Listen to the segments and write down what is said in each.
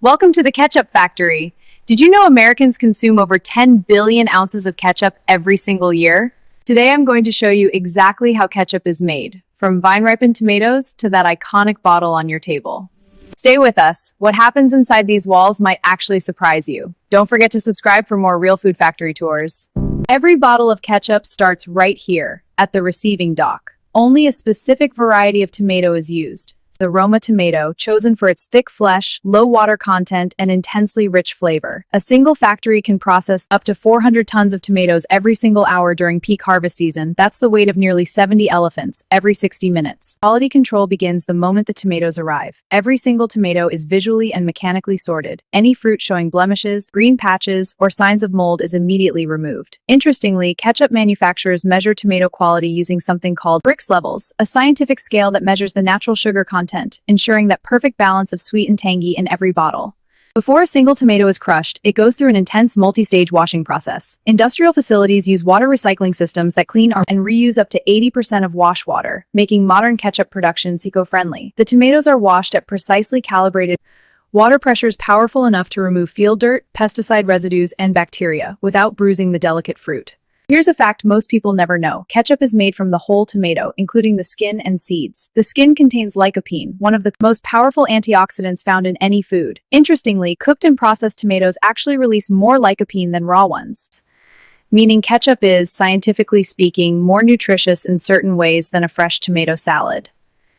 Welcome to the Ketchup Factory. Did you know Americans consume over 10 billion ounces of ketchup every single year? Today I'm going to show you exactly how ketchup is made, from vine-ripened tomatoes to that iconic bottle on your table. Stay with us. What happens inside these walls might actually surprise you. Don't forget to subscribe for more Real Food Factory tours. Every bottle of ketchup starts right here, at the receiving dock. Only a specific variety of tomato is used. The Roma tomato, chosen for its thick flesh, low water content, and intensely rich flavor. A single factory can process up to 400 tons of tomatoes every single hour during peak harvest season. That's the weight of nearly 70 elephants every 60 minutes. Quality control begins the moment the tomatoes arrive. Every single tomato is visually and mechanically sorted. Any fruit showing blemishes, green patches, or signs of mold is immediately removed. Interestingly, ketchup manufacturers measure tomato quality using something called Brix levels, a scientific scale that measures the natural sugar content, ensuring that perfect balance of sweet and tangy in every bottle. Before a single tomato is crushed, it goes through an intense multi-stage washing process. Industrial facilities use water recycling systems that clean and reuse up to 80% of wash water, making modern ketchup production eco-friendly. The tomatoes are washed at precisely calibrated water pressures powerful enough to remove field dirt, pesticide residues, and bacteria without bruising the delicate fruit. Here's a fact most people never know. Ketchup is made from the whole tomato, including the skin and seeds. The skin contains lycopene, one of the most powerful antioxidants found in any food. Interestingly, cooked and processed tomatoes actually release more lycopene than raw ones, meaning ketchup is, scientifically speaking, more nutritious in certain ways than a fresh tomato salad.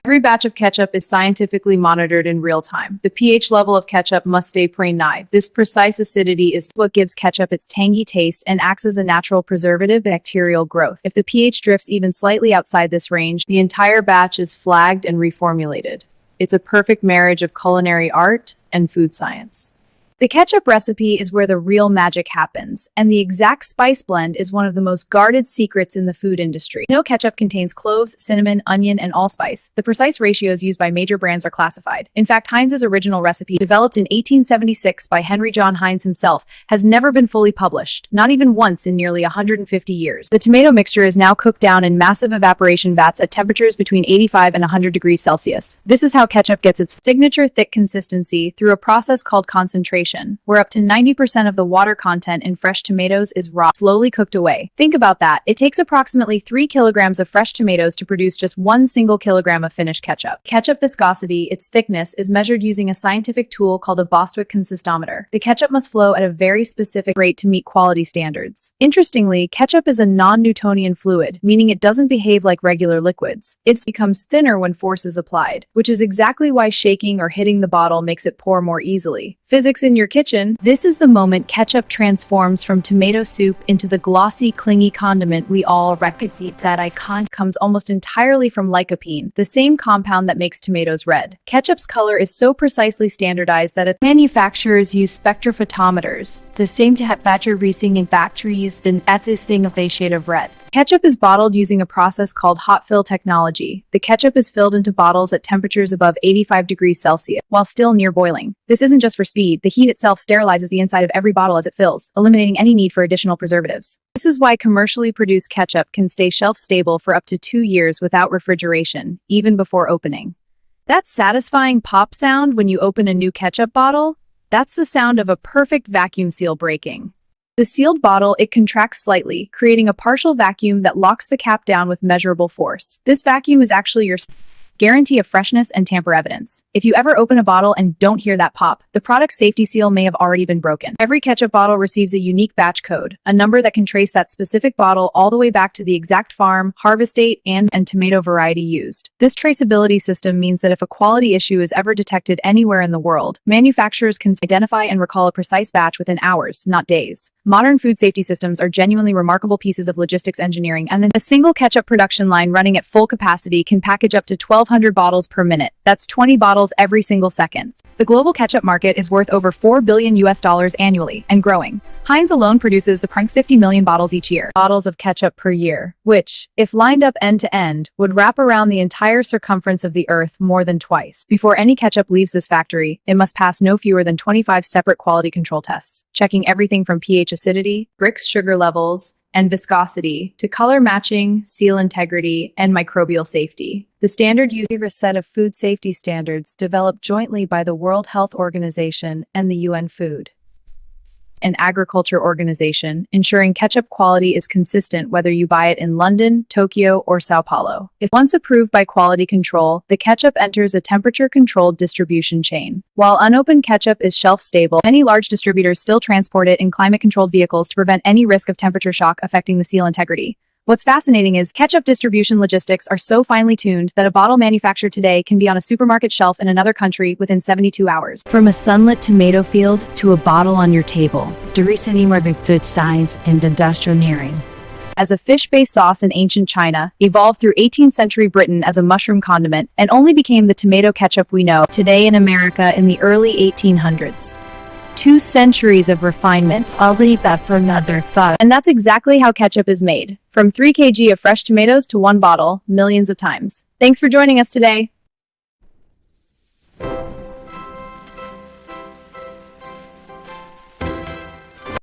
Every batch of ketchup is scientifically monitored in real time. The pH level of ketchup must stay precise. This precise acidity is what gives ketchup its tangy taste and acts as a natural preservative for bacterial growth. If the pH drifts even slightly outside this range, the entire batch is flagged and reformulated. It's a perfect marriage of culinary art and food science. The ketchup recipe is where the real magic happens, and the exact spice blend is one of the most guarded secrets in the food industry. No ketchup contains cloves, cinnamon, onion, and allspice. The precise ratios used by major brands are classified. In fact, Heinz's original recipe, developed in 1876 by Henry John Heinz himself, has never been fully published, not even once in nearly 150 years. The tomato mixture is now cooked down in massive evaporation vats at temperatures between 85 and 100 degrees Celsius. This is how ketchup gets its signature thick consistency, through a process called concentration, where up to 90% of the water content in fresh tomatoes is raw, slowly cooked away. Think about that. It takes approximately 3 kilograms of fresh tomatoes to produce just 1 single kilogram of finished ketchup. Ketchup viscosity, its thickness, is measured using a scientific tool called a Bostwick consistometer. The ketchup must flow at a very specific rate to meet quality standards. Interestingly, ketchup is a non-Newtonian fluid, meaning it doesn't behave like regular liquids. It becomes thinner when force is applied, which is exactly why shaking or hitting the bottle makes it pour more easily. Physics in your kitchen. This is the moment ketchup transforms from tomato soup into the glossy, clingy condiment we all recognize. That icon comes almost entirely from lycopene, the same compound that makes tomatoes red. Ketchup's color is so precisely standardized that manufacturers use spectrophotometers, the same to capture racing in factories than assisting of a shade of red. Ketchup is bottled using a process called hot fill technology. The ketchup is filled into bottles at temperatures above 85 degrees Celsius, while still near boiling. This isn't just for speed. The heat itself sterilizes the inside of every bottle as it fills, eliminating any need for additional preservatives. This is why commercially produced ketchup can stay shelf-stable for up to 2 years without refrigeration, even before opening. That satisfying pop sound when you open a new ketchup bottle? That's the sound of a perfect vacuum seal breaking. The sealed bottle, it contracts slightly, creating a partial vacuum that locks the cap down with measurable force. This vacuum is actually your guarantee of freshness and tamper evidence. If you ever open a bottle and don't hear that pop, the product's safety seal may have already been broken. Every ketchup bottle receives a unique batch code, a number that can trace that specific bottle all the way back to the exact farm, harvest date, and tomato variety used. This traceability system means that if a quality issue is ever detected anywhere in the world, manufacturers can identify and recall a precise batch within hours, not days. Modern food safety systems are genuinely remarkable pieces of logistics engineering, and then a single ketchup production line running at full capacity can package up to 1,200 bottles per minute. That's 20 bottles every single second. The global ketchup market is worth over $4 billion annually, and growing. Heinz alone produces approximately 50 million bottles each year. Bottles of ketchup per year, which, if lined up end to end, would wrap around the entire circumference of the earth more than twice. Before any ketchup leaves this factory, it must pass no fewer than 25 separate quality control tests, checking everything from pH acidity, Brix sugar levels, and viscosity to color matching, seal integrity, and microbial safety. The standard uses a set of food safety standards developed jointly by the World Health Organization and the UN Food and Agriculture Organization, ensuring ketchup quality is consistent whether you buy it in London, Tokyo, or Sao Paulo. If once approved by quality control, the ketchup enters a temperature-controlled distribution chain. While unopened ketchup is shelf-stable, many large distributors still transport it in climate-controlled vehicles to prevent any risk of temperature shock affecting the seal integrity. What's fascinating is ketchup distribution logistics are so finely tuned that a bottle manufactured today can be on a supermarket shelf in another country within 72 hours. From a sunlit tomato field to a bottle on your table, the recent emerging food science and industrial engineering. As a fish-based sauce in ancient China, evolved through 18th century Britain as a mushroom condiment, and only became the tomato ketchup we know today in America in the early 1800s. 2 centuries of refinement. I'll leave that for another thought. And that's exactly how ketchup is made. From 3 kg of fresh tomatoes to 1 bottle, millions of times. Thanks for joining us today.